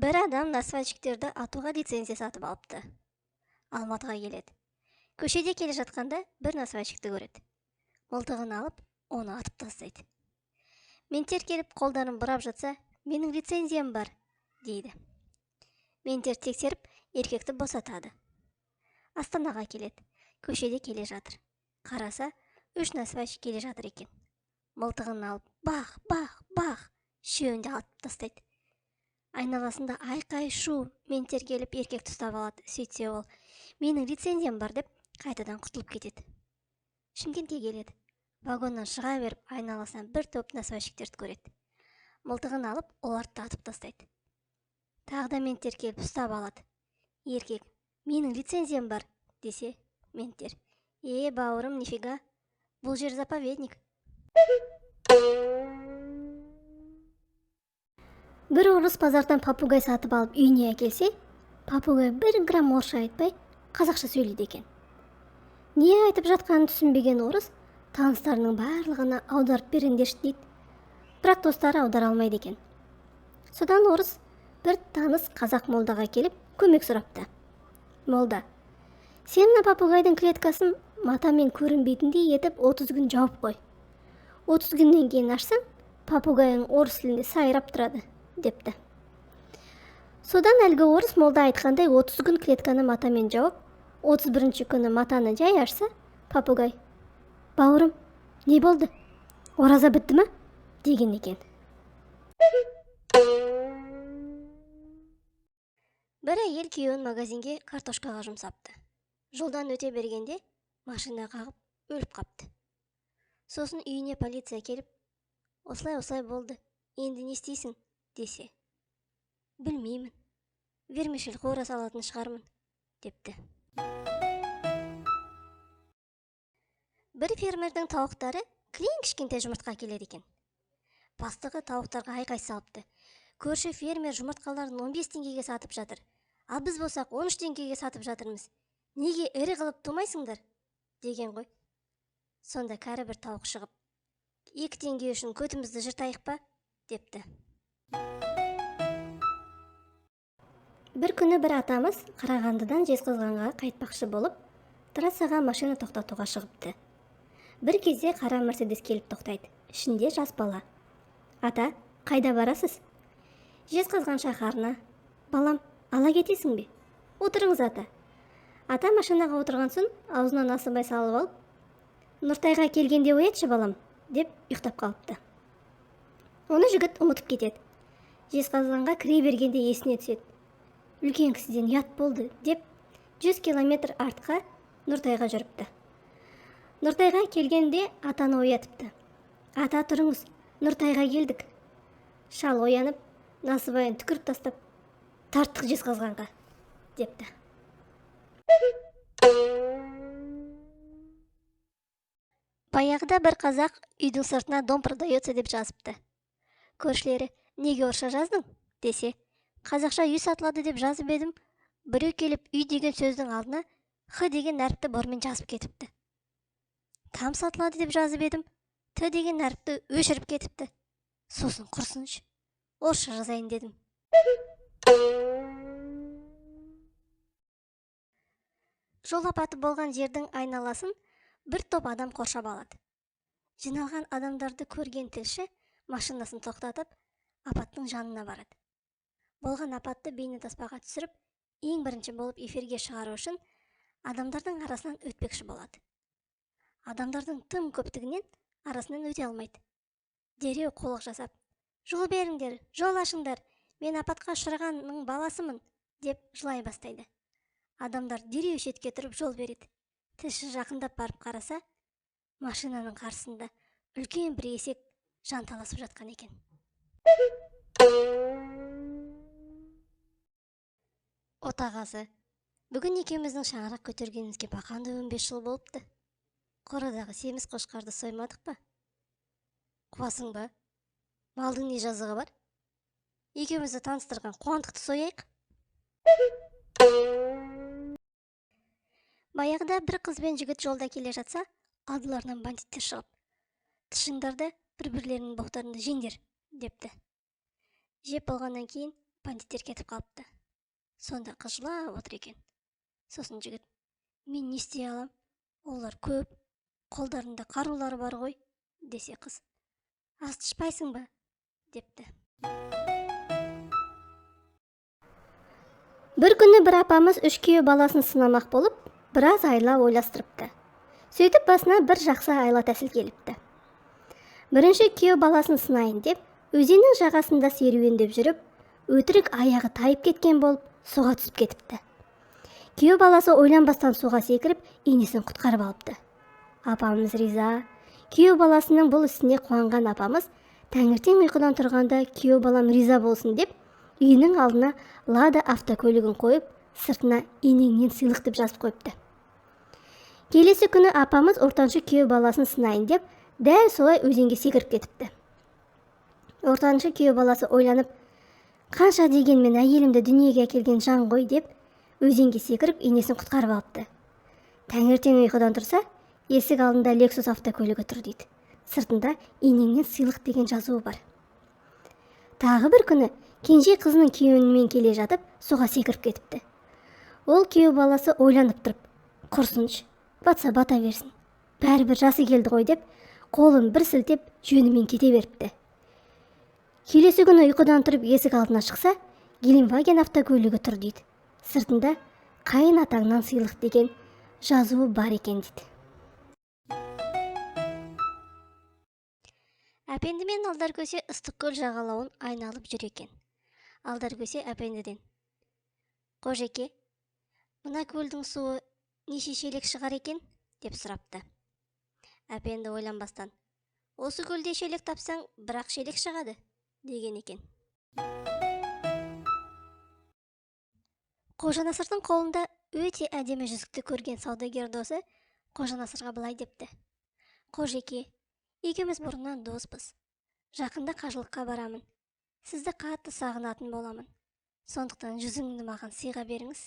Бір адам насвайчиктерді атуға лицензия сатып алыпты. Алматыға келеді. Көшеде келе жатқанда бір насвайчикті көреді. Мылтығын алып, оны атып тастайды. Ментер келіп қолдарын бұрап жатса, менің лицензиям бар, дейді. Ментер тексеріп, еркекті босатады. Астанаға келеді. Көшеде келе жатыр. Қараса, 3 насвайчик келе жатыр екен. Мылтығын алып, бах, үшеуінде атып тастайды. Айналасында айқай шу, ментер келіп еркекті ұстап алады. Сөйтсе ол, менің лицензиям бар деп, қайтадан құтылып кетеді. Шымкентке келеді. Вагоннан шыға беріп, айналасынан бір топ насвайчиктерді көреді. Мылтығын алып, оларды атып тастайды. Тағы да ментер келіп ұстап алады. Еркек, менің лицензиям бар, десе, ментер, бауырым, нифига, бұл жер заповедник. Бір орыс базардан папугай сатып алып үйіне әкелсе, папугай 1 грамм орысша айтпай, қазақша сөйлейді екен. Не айтып жатқанын түсінбеген орыс таныстарының барлығына аударып беріңдерші дейді. Бірақ достары аудара алмайды екен. Содан орыс бір таныс қазақ молдаға келіп көмек сұрапты. Молда, сен мына папугайдың клеткасын матамен көрінбейтіндей етіп 30 күн жауып қой. 30 күннен кейін ашсаң, папугайың орыс тілінде сайрап тұрады, депті. Содан әлгі орыс молда айтқандай 30 күн клетканы матамен жауып, 31-ші күні матаны жай ашса, папугай, бауырым, не болды? Ораза бітті ма? Деген екен. Бір әйел күйеуін магазинге картошкаға жұмсапты. Жолдан өте бергенде машина қағып өліп қапты. Сосын үйіне полиция келіп, осылай болды, енді не істейсің, десе. Білмеймін, вермишель қора салатын шығармын, депті. Бір фермердің тауықтары кішкентай жұмыртқа келеді екен. Бастығы тауықтарға айқай салыпты. Көрші фермер жұмыртқаларын 15 теңгеге сатып жатыр. Ал біз болсақ 13 теңгеге сатып жатырмыз. Неге ірі қылып тумайсыңдар? Деген ғой. Сонда кәрі бір тауық шығып, 2 теңге үшін көтімізді жыртайық па? Депті. Бір күні бір атамыз Қарағандыдан Жезқазғанға қайтпақшы болып, трассаға машина тоқтатуға шығыпты. Бір кезде қара мерседес келіп тоқтайды. Ішінде жас бала. Ата, қайда барасыз? Жезқазған шаһарына. Балам, ала кетесің бе? Отырыңыз, ата. Ата машинаға отырған соң аузынан асыбай салып алып, Нұртайға келгенде оятшы балам, деп ұйықтап қалыпты. Оны жігіт ұмытып кетеді. Жезқазғанға кіре бергенде есіне түседі. Үлкен кісіден ұят болды, деп 100 километр артқа Нұртайға жүріпті. Нұртайға келгенде атаны оятыпты. Ата, тұрыңыз, Нұртайға келдік. Шал оянып, насыбайын түкіріп тастап, тарттық Жезқазғанға, депті. Баяғыда бір қазақ үйдің сыртына дом продается деп жазыпты. Көршілері, неге орысша жаздың? Десе, қазақша үй сатылады деп жазып едім. Біреу келіп үй деген сөздің алдына Х деген әріпті бормен жазып кетіпті. Там сатылады деп жазып едім. Т деген әріпті өшіріп кетіпті. Сосын құрсыншы. Орысша жазайын дедім. Жол апаты болған жердің айналасын бір топ адам қоршап алады. Жиналған адамдарды көрген тілші машинасын тоқтатып, апаттың жанына барады. Болған апатты бейнетаспаға түсіріп, ең бірінші болып эфирге шығару үшін адамдардың арасынан өтпекші болады. Адамдардың тым көптігінен арасынан өте алмайды. Дереу қолық жасап, жол беріңдер, жол ашыңдар, мен апатқа ұшырағанның баласымын, деп жылай бастайды. Адамдар дереу шетке тұрып жол береді. Тілші жақындап барып қараса, машинаның қарсысында үлкен бір есек жанталасып жатқан екен. Отағасы, бүгін екеуміздің шаңырақ көтергенімізге бақанды 15 жыл болыпты. Қорадағы семіз қошқарды соймадық па? Қуасың ба? Малдың не жазығы бар? Екеумізді таныстырған қуандықты сояйық. Баяғыда бір қыз бен жігіт жолда келе жатса, алдыларынан бандиттер шығып, тышыңдарды бір-бірлерінің боқтарында жеңдер, депті. Жеп болғаннан кейін бандиттер кетіп қалыпты. Сонда қыз жылап отыр екен. Сосын жігіт: мен не істей алам? Олар көп, қолдарында қарулары бар ғой, десе қыз: ас тышпайсың ба? депті. Бір күні бір апамыз 3 күйеу баласын сынамақ болып, біраз айла ойластырыпты. Сөйтіп басына бір жақсы айла тәсіл келіпті. Бірінші күйеу баласын сынайын деп, өзеннің жағасында серуендеп жүріп, өтірік аяғы тайып кеткен болып, суға түсіп кетіпті. Күйеу баласы ойланбастан суға секіріп, енесін құтқарып алыпты. Апамыз риза. Күйеу баласының бұл ісіне қуанған апамыз таңертең ұйқыдан тұрғанда күйеу балам риза болсын деп, үйінің алдына Лада автокөлігін қойып, сыртына енеңнен сыйлық деп жазып қойыпты. Келесі күні апамыз ортаншы күйеу баласын сынайын деп, дәл солай өзенге секіріп кетіпті. Ортаншы күйеу баласы ойланып, қанша дегенмен әйелімді дүниеге әкелген жан ғой деп, өзенге секіріп енесін құтқарып алыпты. Таңертең ұйқыдан тұрса, есік алдында Lexus автокөлігі тұр дейді. Сыртында енеңнен сыйлық деген жазуы бар. Тағы бір күні кенже қызының күйеуімен келе жатып, суға секіріп кетіпті. Ол күйеу баласы ойланып тұрып, құрсыншы, батса бата берсін, бәрібір жасы келді ғой деп, қолын бір сілтеп жөнімен кете беріпті. Келесі күні ұйқыдан тұрып есік алдына шықса, Геленваген автокөлігі тұр дейді. Сыртында қайын атаңнан сыйлық деген жазуы бар екен дейді. Әпенді мен Алдаркөсе Ыстықкөл жағалауын айналып жүр екен. Алдаркөсе әпендіден: қожеке, мына көлдің суы неше шелек шығар екен? деп сұрапты. Әпенді ойланбастан: осы көлде шелек тапсаң, бірақ шелек шығады, деген екен. Қожанасырдың қолында өте әдемі жүзікті көрген саудагер досы Қожанасырға былай депті: қожеке, екеуміз бұрыннан доспыз. Жақында қажылыққа барамын. Сізді қатты сағынатын боламын. Сондықтан жүзіңді маған сыйға беріңіз.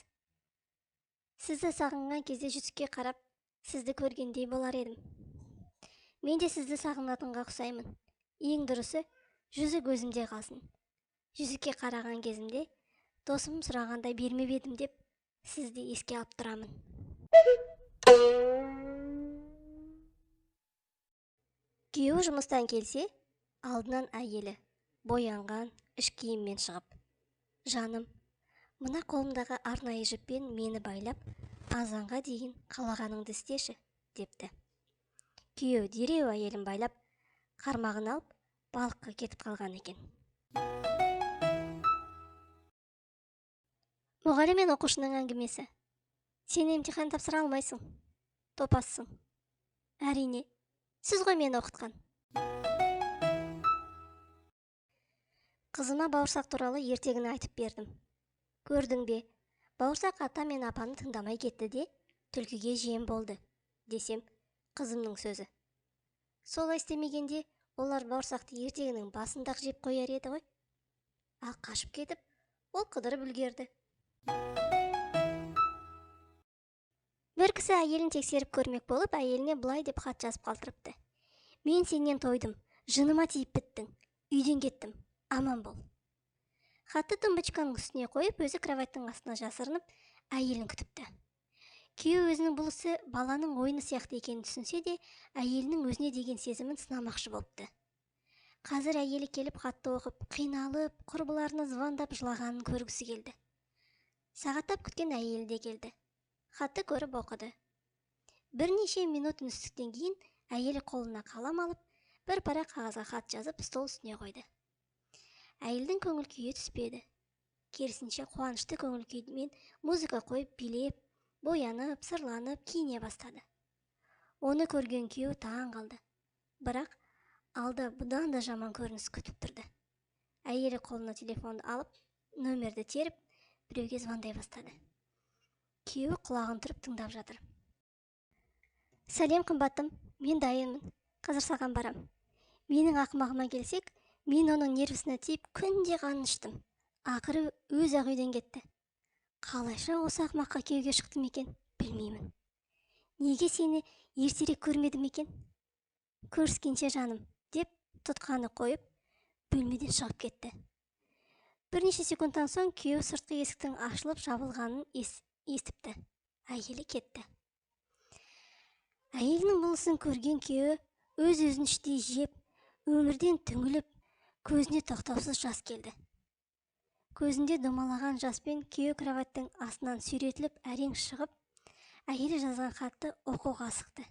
Сізді сағынған кезде жүзікке қарап, сізді көргендей болар едім. Мен де сізді сағынатынға ұқсаймын. Ең дұрысы, жүзік өзімде қалсын. Жүзікке қараған кезімде, досым сұрағандай бермеп едім деп, сізді еске алып тұрамын. Күйеуі жұмыстан келсе, алдынан әйелі боянған іш киіммен шығып: жаным, мына қолымдағы арнайы жіппен мені байлап, азанға дейін қалағаныңды істеші, депті. Күйеуі дереу әйелін байлап, қармағын алып, балыққа кетіп қалған екен. Мұғалім мен оқушының әңгімесі: сен емтихан тапсыра алмайсың, топассың. Әрине, сіз ғой мені оқытқан. Қызыма бауырсақ туралы ертегіні айтып бердім. Көрдің бе, бауырсақ ата мен апаны тыңдамай кетті де, түлкіге жем болды, десем, қызымның сөзі: солай істемегенде, олар бауырсақты ертегінің басында-ақ жеп қояр еді ғой. Ал қашып кетіп, ол қыдырып үлгерді. Бір кісі әйелін тексеріп көрмек болып, әйеліне былай деп хат жазып қалдырыпты: мен сенен тойдым, жыныма тиіп біттің, үйден кеттім, аман бол. Хатты тумбочканың үстіне қойып, өзі кроваттың астына жасырынып, әйелін күтіпті. Күйеуі өзінің бұл ісі баланың ойыны сияқты екенін түсінсе де, әйелінің өзіне деген сезімін сынамақшы болыпты. Қазір әйелі келіп хатты оқып, қиналып, құрбыларына звондап жылағанын көргісі келді. Сағаттап күткен әйелі де келді. Хатты көріп оқыды. Бірнеше минут үнсіздіктен кейін әйелі қолына қалам алып, бір парақ қағазға хат жазып, стол үстіне қойды. Әйелдің көңіл күйі түспеді. Керісінше қуанышты көңіл күймен музыка қойып, билеп, боянып, сырланып, киіне бастады. Оны көрген күйеуі таң қалды. Бірақ алда бұдан да жаман көрініс күтіп тұрды. Әйелі қолына телефонды алып, нөмерді теріп, біреуге звондай бастады. Күйеуі құлағын тұрып тыңдап жатыр. Сәлем қымбаттым, мен дайынмын. Қазір саған барам. Менің ақымағыма келсек, мен оның нервісіне тиіп күнде қанын іштім. Ақыры өз-ақ үйден кетті. Қалайша осы ақымаққа күйеуге шықтым екен, білмеймін. Неге сені ертерек көрмедім екен? Көріскенше жаным, деп тұтқаны қойып, бөлмеден шығып кетті. Бірнеше секундтан соң күйеу сыртқы есіктің ашылып жабылғанын естіпті. Әйелі кетті. Әйелінің бұнысын көрген күйеу өз-өзін іштей жеп, өмірден түңіліп, көзіне тоқтаусыз жас келді. Көзінде домалаған жаспен күйеу кроваттың астынан сүйретіліп әрең шығып, әйелі жазған хатты оқуға асықты.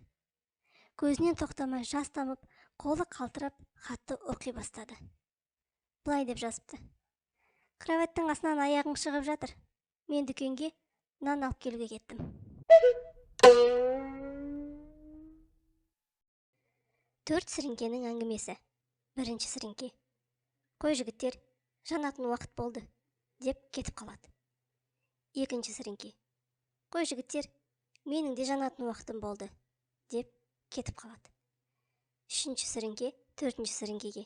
Көзінен тоқтамай жас тамып, қолы қалтырап, хатты оқи бастады. Былай деп жазыпты: кроваттың астынан аяғың шығып жатыр. Мен дүкенге нан алып келуге кеттім. Төрт сіріңкенің әңгімесі. Бірінші сіріңке: қой жігіттер, жанатын уақыт болды, деп кетіп қалады. Екінші сіріңке: қой жігіттер, менің де жанатын уақытым болды, деп кетіп қалады. Үшінші сіріңке төртінші сіріңкеге: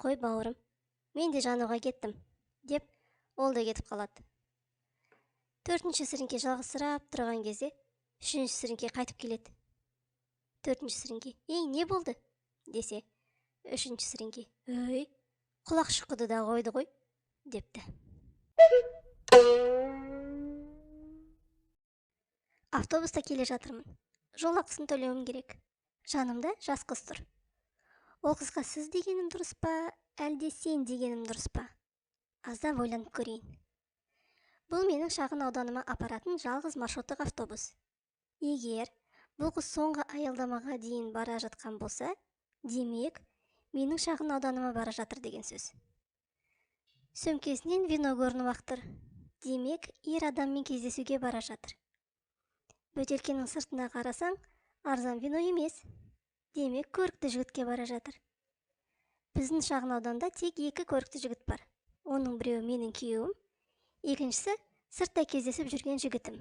қой бауырым, мен де жануға кеттім, деп ол да кетіп қалады. Төртінші сіріңке жалғызсырап тұрған кезде үшінші сіріңке қайтып келеді. Төртінші сіріңке: ей, не болды? Десе, үшінші сіріңке: өй, құлақ шұқыды да қойды ғой, депті. Автобуста келе жатырмын. Жол ақысын төлеуім керек. Жанымда жас қыз тұр. Ол қызға сіз дегенім дұрыс па, әлде сен дегенім дұрыс па? Аздап ойланып көрейін. Бұл менің шағын ауданыма апаратын жалғыз маршруттық автобус. Егер бұл қыз соңғы аялдамаға дейін бара жатқан болса, демек, менің шағын ауданыма бара жатыр деген сөз. Сөмкесінен вино көрініп ақтыр. Демек, ер адаммен кездесуге бара жатыр. Бөтелкенің сыртына қарасаң, арзан вино емес. Демек, көрікті жігітке бара жатыр. Біздің шағын ауданда тек екі көрікті жігіт бар. Оның біреуі менің күйеуім, екіншісі сырттай кездесіп жүрген жігітім.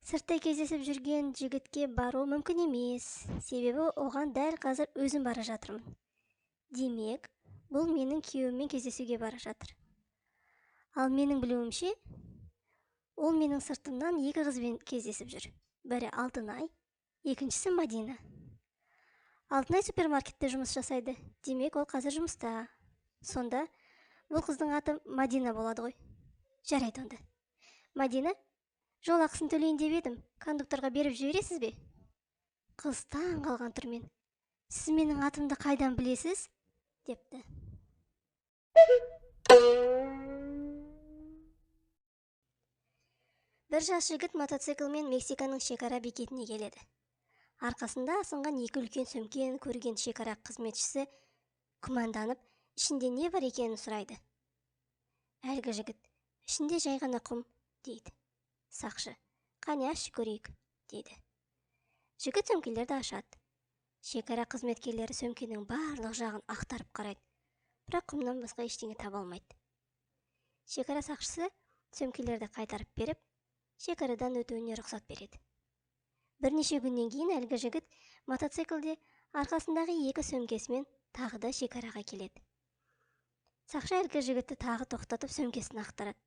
Сырттай кездесіп жүрген жігітке бару мүмкін емес, себебі оған дәл қазір өзім бара жатырмын. Демек, бұл менің күйеуіммен кездесуге бара жатыр. Ал менің білуімше, ол менің сыртымнан екі қызбен кездесіп жүр. Бірі Алтынай, екіншісі Мадина. Алтынай супермаркетте жұмыс жасайды. Демек, ол қазір жұмыста. Сонда, бұл қыздың аты Мадина болады ғой. Жарайды онда. Мадина, жол ақысын төлейін деп едім. Кондукторға беріп жібересіз бе? Қыз таң қалған түрмен: сіз менің атымды қайдан білесіз? Депті. Бір жас жігіт мотоциклмен Мексиканың шекара бекетіне келеді. Арқасында асынған екі үлкен сөмкені көрген шекара қызметшісі күмәнданып, ішінде не бар екенін сұрайды. Әлгі жігіт: ішінде жай ғана құм, дейді. Сақшы: қане ашшы көрейік, дейді. Жігіт сөмкелерді ашады. Шекара қызметкерлері сөмкенің барлық жағын ақтарып қарайды, бірақ құмнан басқа ештеңе таба алмайды. Шекара сақшысы сөмкелерді қайтарып беріп, шекарадан өтуіне рұқсат береді. Бірнеше күннен кейін әлгі жігіт мотоциклде арқасындағы екі сөмкесімен тағы да шекараға келеді. Сақшы әлгі жігітті тағы тоқтатып сөмкесін ақтарады.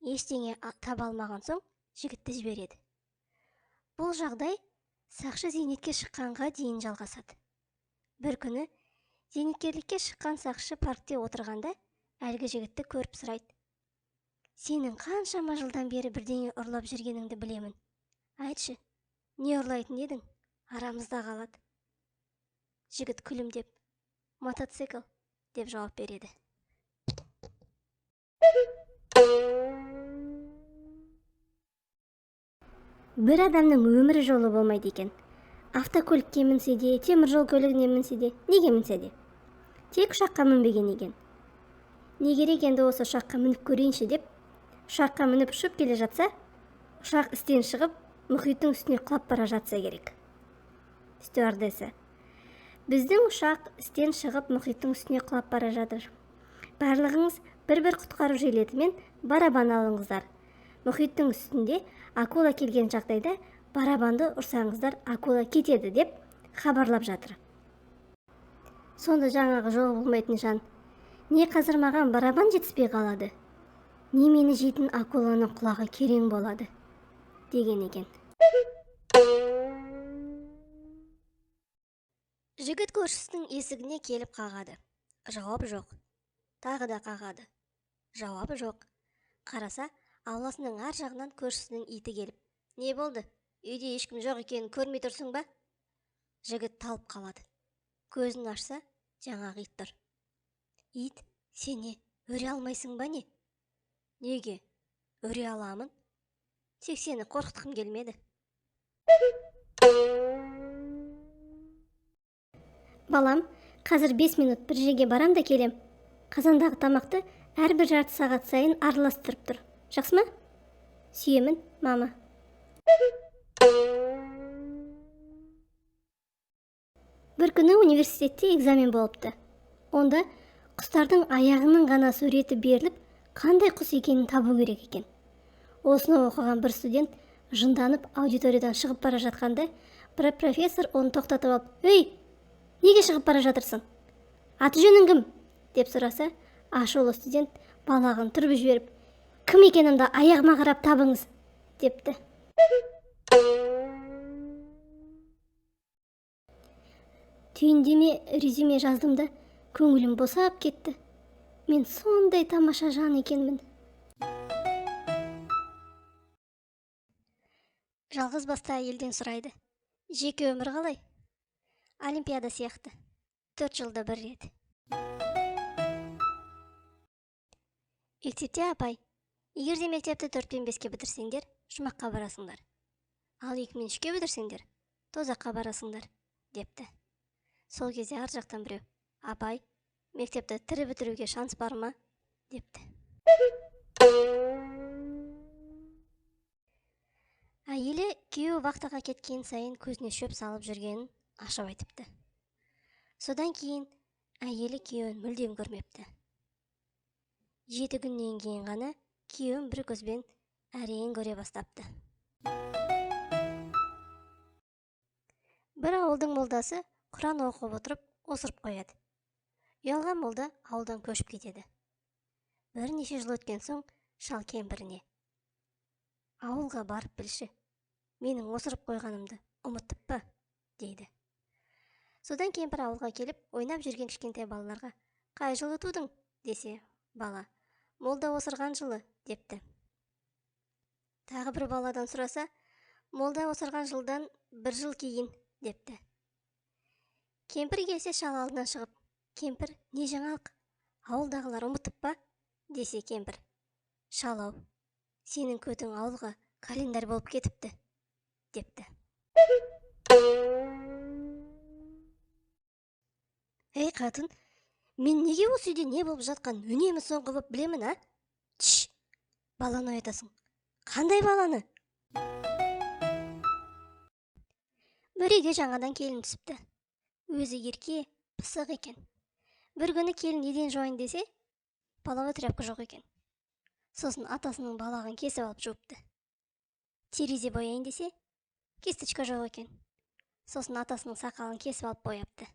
Ештеңе таба алмаған соң жігітті жібереді. Бұл жағдай сақшы зейнетке шыққанға дейін жалғасады. Бір күні зейнеткерлікке шыққан сақшы паркте отырғанда әлгі жігітті көріп сұрайды: сенің қаншама жылдан бері бірдеңе ұрлап жүргеніңді білемін. Айтшы, не ұрлайтын едің? Арамызда қалады. Жігіт күлімдеп: мотоцикл, деп жауап береді. Бір адамның өмірі жолы болмайды екен. Автокөлікке мінсе де, теміржол көлігіне мінсе де, неге мінсе де. Тек ұшаққа мінбеген екен. Не керек енді осы ұшаққа мініп көрейінші деп, ұшаққа мініп ұшып келе жатса, ұшақ істен шығып, мұхиттың үстіне құлап бара жатса керек. Стюардесса: біздің ұшақ істен шығып, мұхиттың үстіне құлап бара жатыр. Барлығыңыз бір-бір құтқару жилетімен барабан алыңыздар. Мұхиттың үстінде акула келген жағдайда барабанды ұрсаңыздар, акула кетеді, деп хабарлап жатыр. Сонда жаңағы жол болмайтын жан: не қазір маған барабан жетіспей қалады, не мені жейтін акуланың құлағы керең болады, деген екен. Жігіт көршісінің есігіне келіп қағады. Жауап жоқ. тағы да қағады. Жауабы жоқ. Қараса, ауласының ар жағынан көршісінің иті келіп: «Не болды? Үйде ешкім жоқ екенін көрмей тұрсың ба?» Жігіт талып қалады. Көзін ашса, жаңағы ит тұр. «Ит, сен не, өре алмайсың ба не?» «Неге? Өре аламын. Тек сені қорқытқым келмеді». «Балам, қазір 5 минут бір жерге барам да келем. Қазандағы тамақты әрбір жарты сағат сайын араластырып тұр. Жақсы ма?» «Сүйемін, мама». Бір күні университетте экзамен болыпты. Онда құстардың аяғының ғана суреті беріліп, қандай құс екенін табу керек екен. Осыны оқыған бір студент жынданып аудиториядан шығып бара жатқанда, бір профессор оны тоқтатып алып: «Ей, неге шығып бара жатырсың? Аты жөнің кім?» деп сұраса, ашулы студент балағын түріп жіберіп: «Кім екенімді аяғыма қарап табыңыз» депті. Түйіндеме резюме жаздым да, көңілім босап кетті. Мен сондай тамаша жан екенмін. Жалғыз басты әйелден сұрайды: «Жеке өмір қалай?» «Олимпиада сияқты. 4 жылда бір рет». Мектепте апай: «Егер де мектепті 4-пен 5-ке бітірсеңдер, жұмаққа барасыңдар. Ал 2-мен 3-ке бітірсеңдер, тозаққа барасыңдар» депті. Сол кезде ар жақтан біреу: «Апай, мектепті тірі бітіруге шанс бар ма?» депті. Әйелі күйеуі вахтаға кеткен сайын көзіне шөп салып жүргенін ашып айтыпты. Содан кейін әйелі күйеуін мүлдем көрмепті. 7 күннен кейін ғана күйеуін бір көзбен әрең көре бастапты. Бір ауылдың молдасы Құран оқып отырып осырып қояды. Ұялған молда ауылдан көшіп кетеді. Бірнеше жыл өткен соң шал кемпіріне: «Ауылға барып білші, менің осырып қойғанымды ұмыттып па?» дейді. Содан кемпір ауылға келіп, ойнап жүрген кішкентай балаларға: «Қай жылы тудың?» десе, бала: «Молда осырған жылы» депті. Тағы бір баладан сұраса: «Молда осырған жылдан 1 жыл кейін» депті. Кемпір келсе, шал алдынан шығып: «Кемпір, не жаңалық? Ауылдағылар ұмытып па?» десе, кемпір: «Шал-ау, сенің көтің ауылға календар болып кетіпті» депті. «Ей қатын, мен неге осы үйде не болып жатқан үнемі соңғы боп білемін, а?» «Тш, баланы оятасың». «Қандай баланы?» Бір үйге жаңадан келін түсіпті. Өзі ерке, пысық екен. Бір күні келін еден жуайын десе, половой тряпка жоқ екен. Сосын атасының балағын кесіп алып жуыпты. Терезе бояйын десе, кисточка жоқ екен. Сосын атасының сақалын кесіп алып бояпты.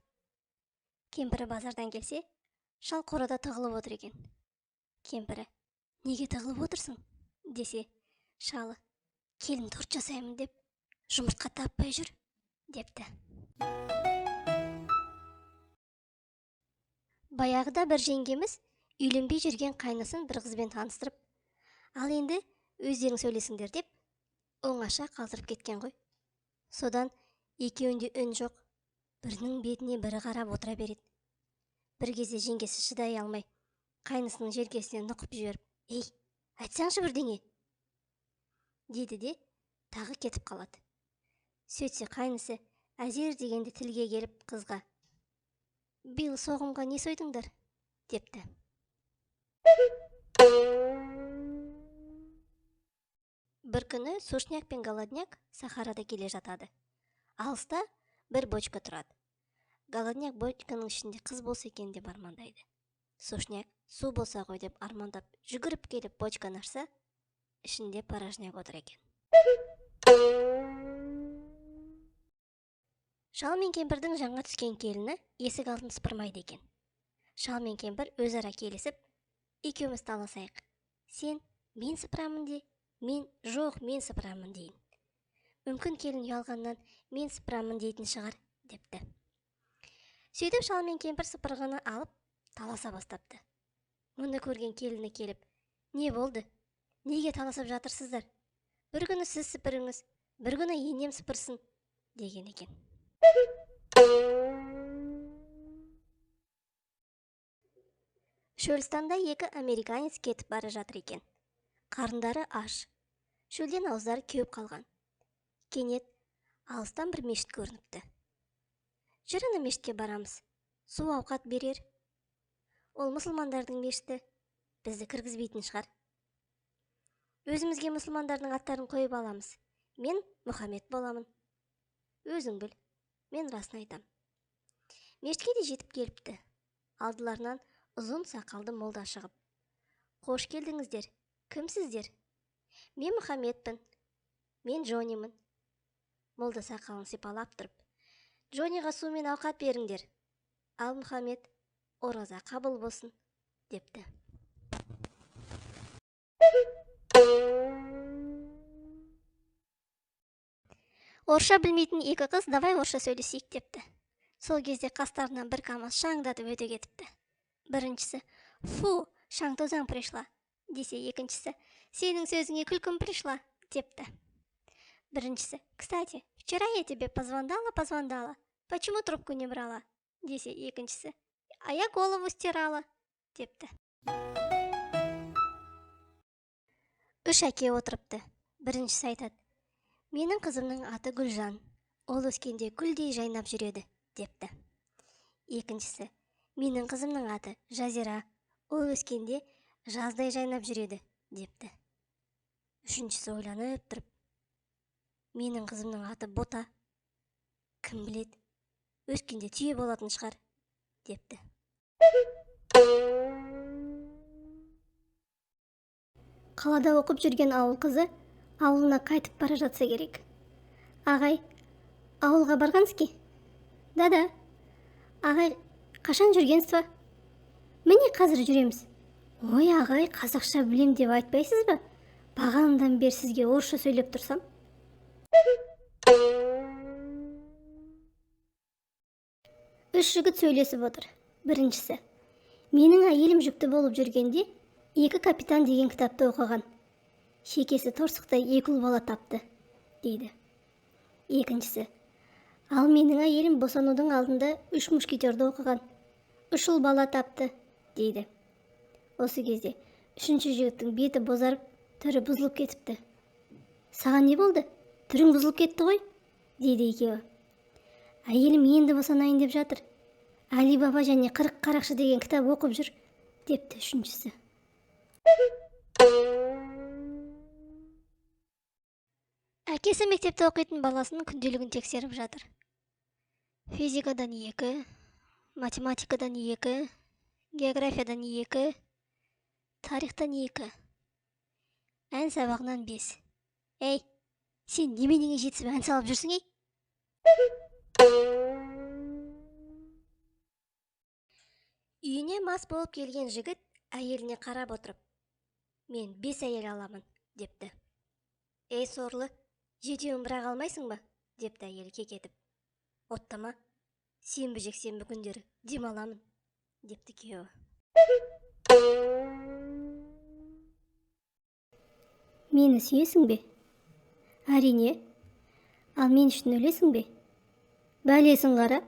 Кемпірі базардан келсе, шал қорада тығылып отыр екен. Кемпірі: «Неге тығылып отырсың?» десе, шалы: «Келін торт жасаймын деп, жұмыртқа таппай жүр» депті. Баяғыда бір жеңгеміз үйленбей жүрген қайнысын бір қызбен таныстырып, ал енді өздерің сөйлесіңдер деп, оңаша қалдырып кеткен ғой. Содан екеуінде үн жоқ, бірінің бетіне бірі қарап отыра береді. Бір кезде жеңгесі шыдай алмай, қайнысының желкесінен нұқып жіберіп: «Ей, айтсаңшы бірдеңе» дейді де тағы кетіп қалады. Сөйтсе қайнысы әзер дегенде тілге келіп қызға: «Биыл соғымға не сойдыңдар?» депті. Бір күні Сушняк пен Голодняк Сахарада келе жатады. Алыста бір бочка тұрады. Голодняк бочканың ішінде қыз болса екен деп армандайды. Сушняк су болса ғой деп армандап жүгіріп келіп бочканы ашса, ішінде порожняк отыр екен. Шал мен кемпірдің жаңа түскен келіні есік алдын сыпырмайды екен. Шал мен кемпір өзара келісіп: «Екеуміз таласайық. Сен мен сыпырамын де, мен жоқ мен сыпырамын дейін. Мүмкін келін ұялғаннан мен сыпырамын дейтін шығар» депті. Сөйтіп шал мен кемпір сыпырғыны алып таласа бастапты. Мұны көрген келіні келіп, не болды? Неге таласып жатырсыздар? Бір күні сіз сыпырыңыз, бір күні енем сыпырсын, деген екен. Шөлстанда екі американец кетіп бара жатыр екен. Қарындары аш, шөлден ауыздары кеуіп қалған. Кенет алыстан бір мешіт көрініпті. Жүріні мешітке барамыз, су ауқат берер. Ол мұсылмандардың мешіті, бізді кіргізбейтін шығар. Өзімізге мұсылмандардың аттарын қойып аламыз. Мен Мұхаммед боламын. Өзің біл, мен расын айтам. Мешітке де жетіп келіпті. Алдыларынан ұзын сақалды молда шығып: қош келдіңіздер, кімсіздер? Мен Мұхаммедпін, мен Джонимін. Молда сақалын сипалап тұрып: Джониға су мен ауқат беріңдер. Ал Мұхаммед, ораза қабыл болсын, депті. Орысша білмейтін екі қыз давай орысша сөйлесейік депті. Сол кезде қастарынан бір камаз шаңдатып өте кетіпті. Біріншісі: фу, шаң-тозаң пришла, десе, екіншісі: сенің сөзіңе күлкім пришла, депті. Біріншісі: кстати, вчера я тебе позвондала, почему трубку не брала, десе, екіншісі: а я голову стирала, депті. Үш әке отырыпты. Біріншісі айтады: менің қызымның аты Гүлжан, ол өскенде гүлдей жайнап жүреді, депті. Екіншісі: менің қызымның аты Жазира, ол өскенде жаздай жайнап жүреді, депті. Үшіншісі ойланып тұрып: менің қызымның аты Бота, кім біледі, өскенде түйе болатын шығар, депті. Қалада оқып жүрген ауыл қызы ауылына қайтып бара жатса керек. Ағай, ауылға барғансыз? Да. Ағай, қашан жүргенсіз ба? Міне қазір жүреміз. Ой, ағай, қазақша білем деп айтпайсыз ба? Бағанадан бері сізге орысша сөйлеп тұрсам. Үш жігіт сөйлесіп отыр. Біріншісі: менің әйелім жүкті болып жүргенде «Екі капитан» деген кітапты оқыған. Шекесі торсықтай екі ұл бала тапты, дейді. Екіншісі: ал менің әйелім босанудың алдында «Үш мушкетерді» оқыған. Үш ұл бала тапты, дейді. Осы кезде үшінші жігіттің беті бозарып, түрі бұзылып кетіпті. Саған не болды? Түрің бұзылып кетті ғой, дейді екеуі. Әйелім енді босанайын деп жатыр. Али Баба және 40 қарақшы деген кітап оқып жүр, депті үшіншісі. Әкесі мектепте оқитын баласының күнделігін тексеріп жатыр. Физикадан 2, математикадан 2, географиядан 2, тарихтан 2, ән сабағынан 5. Ей, сен неменеге жетісіп ән салып жүрсің, ей? Үйіне мас болып келген жігіт әйеліне қарап отырып: мен 5 әйел аламын, депті. Ей сорлы, жетеуін бірақ алмайсың ба, депті әйел кекетіп. Оттама, сенбі жексенбі күндері демаламын, депті күйеуі. Мені сүйесің бе? Әрине. Ал мен үшін өлесің бе? Бәлесін қара.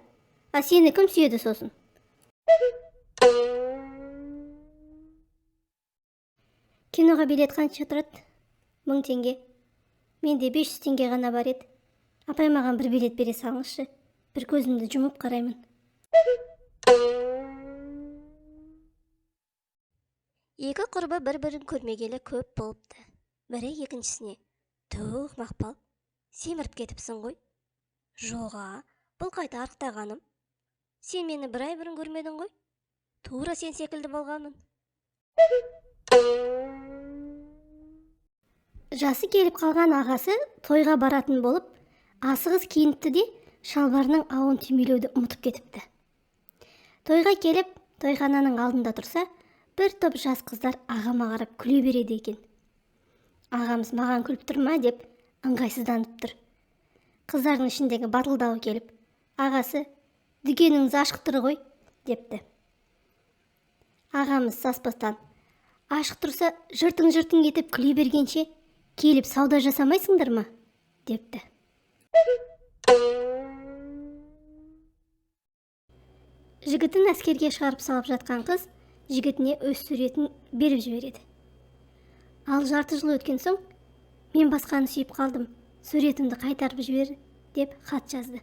А сені кім сүйеді сосын? Киноға билет қанша тұрады? 1000 теңге. Менде 500 теңге ғана бар еді. Апай маған бір билет бере салыңызшы. Бір көзімді жұмып қараймын. Екі құрбы бір-бірін көрмегелі көп болыпты. Бірі екіншісіне: түх Мақпал, семіріп кетіпсің ғой. Жоға, бұл қайта арықтағаным. Сен мені бір ай бұрын көрмедің ғой. Тура сен секілді болғанмын. Жасы келіп қалған ағасы тойға баратын болып, асығыс киініпті де шалбарының ауын түймелеуді ұмытып кетіпті. Тойға келіп, тойхананың алдында тұрса, бір топ жас қыздар ағама қарап күле береді екен. Ағамыз маған күліп тұрма деп ыңғайсызданып тұр. Қыздардың ішіндегі батылдауы келіп: ағасы, дүкеніңіз ашық тұр ғой, депті. Ағамыз саспастан: ашық тұрса жыртың етіп күле бергенше келіп сауда жасамайсыңдар ма? Депті. Жігітін әскерге шығарып салып жатқан қыз жігітіне өз суретін беріп жібереді. Ал жарты жыл өткен соң: мен басқаны сүйіп қалдым, суретімді қайтарып жібер, деп хат жазды.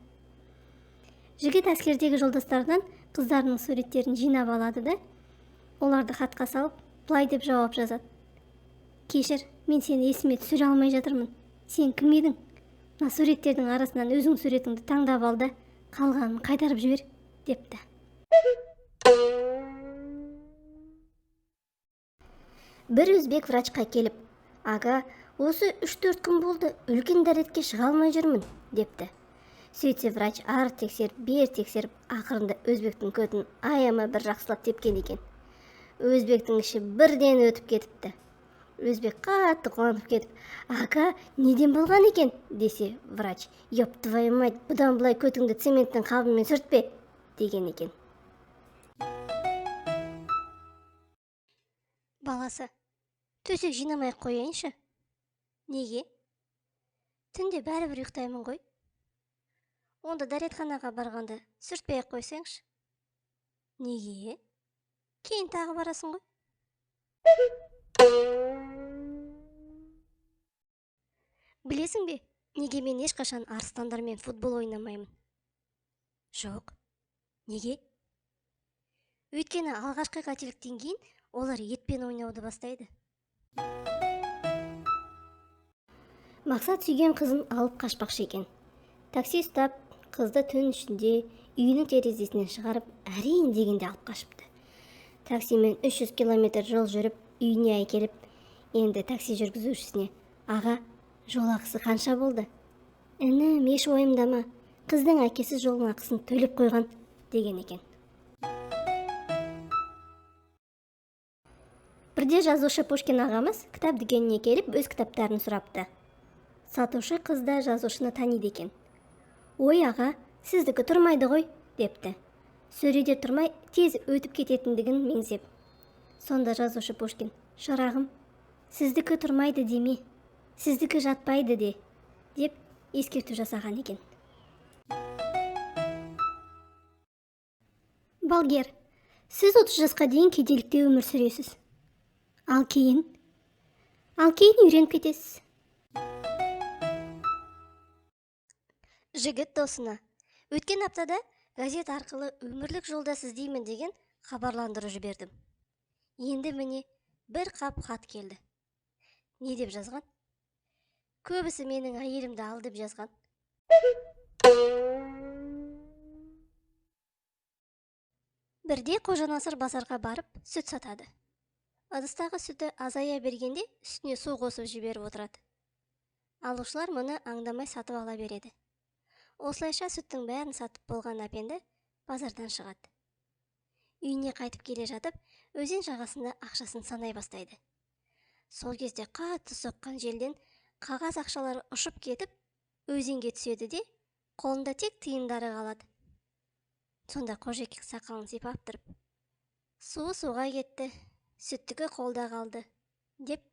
Жігіт әскердегі жолдастарынан қыздарының суреттерін жинап алады да, оларды хатқа салып, былай деп жауап жазады: кешір, мен сені есіме түсіре алмай жатырмын. Сен кім едің? Мына суреттердің арасынан өзің суретіңді таңдап ал да, қалғанын қайтарып жібер, депті. Бір өзбек врачқа келіп: ага, осы 3-4 күн болды, үлкен дәретке шыға алмай жүрмін, депті. Сөйтсе врач ар тексеріп, бер тексеріп, ақырында өзбектің көтін аяма бір жақсылап тепкен екен. Өзбектің іші бірден өтіп кетіпті. Өзбек қатты қуанып кетіп: ага, неден болған екен, десе врач: ёп твою мать, бұдан былай көтіңді цементтің қабымен сүртпе, деген екен. Баласы: төсек жинамай қояйыншы. Неге? Түнде бәрібір ұйықтаймын ғой. Онда дәретханаға барғанда сүртпей қойсаңшы. Неге? Кейін тағы барасың ғой. Білесің бе, неге мен ешқашан арыстандармен футбол ойнамаймын? Жоқ. Неге? Өйткені алғашқы қателіктен кейін олар етпен ойнауды бастайды. Мақсат сүйген қызын алып қашпақшы екен. Такси ұстап, қызды түн ішінде үйінің терезесінен шығарып, әрең дегенде алып қашыпты. Таксимен 300 километр жол жүріп, үйіне әкеліп, енді такси жүргізушісіне: аға, жол ақысы қанша болды? Інім, еш уайымдама, қыздың әкесі жолдың ақысын төлеп қойған, деген екен. Бірде жазушы Пушкин ағамыз кітап дүкеніне келіп, өз кітаптарын сұрапты. Сатушы қызда жазушыны таниды екен. Ой аға, сіздікі тұрмайды ғой, депті. Сөреде тұрмай тез өтіп кететіндігін меңзеп. Сонда жазушы Пушкин: шырағым, сіздікі тұрмайды деме, сіздікі жатпайды де, деп ескерту жасаған екен. Балгер, сіз 30 жасқа дейін кедейлікте өмір сүресіз. Ал кейін үйреніп кетесіз. Жігіт досына: өткен аптада газет арқылы өмірлік жолдас іздеймін деген хабарландыру жібердім. Енді міне бір қап хат келді. Не деп жазған? Көбісі менің әйелімді ал деп жазған. Бірде Қожанасыр базарға барып сүт сатады. Ыдыстағы сүті азая бергенде үстіне су қосып жіберіп отырады. Алушылар мұны аңдамай сатып ала береді. Осылайша сүттің бәрін сатып болған әпенді базардан шығады. Үйіне қайтып келе жатып, өзен жағасында ақшасын санай бастайды. Сол кезде қатты соққан желден қағаз ақшалары ұшып кетіп, өзенге түседі де, қолында тек тиындары қалады. Сонда қожекең сақалын сипап тұрып: суға кетті, сүттікі қолда қалды, деп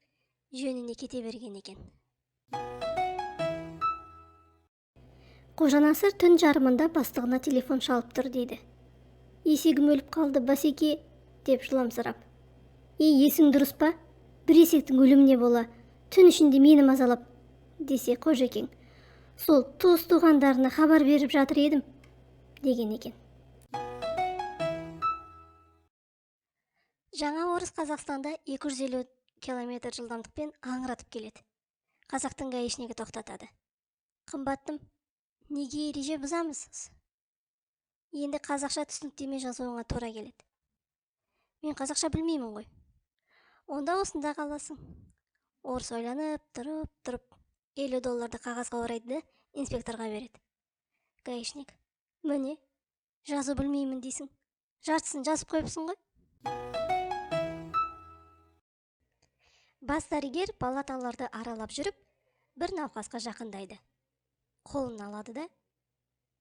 жөніне кете берген екен. Қожанасыр түн жарымында бастығына телефон шалып тұр дейді. Есегім өліп қалды, басеке, деп жыламсырап. Есің дұрыс па? Бір есектің өліміне бола, түн ішінде мені мазалап, десе қожекең: сол туыс-туғандарына хабар беріп жатыр едім, деген екен. Жаңа орыс Қазақстанда 250 км жылдамдықпен аңыратып келеді. Қазақтың гаишнигі тоқтатады. Қымбаттым, неге ереже бұзамысыз? Енді қазақша түсініктеме жазуыңа тура келеді. Мен қазақша білмеймін ғой. Онда осында қаласың. Орыс ойланып, тұрып, $50 қағазға орайды да инспекторға береді. Гаишник: міне, жазу білмеймін дейсің. Жартысын жазып қойыпсың ғой. Бас дәрігер палаталарды аралап жүріп, бір науқасқа жақындайды. Қолын алады да: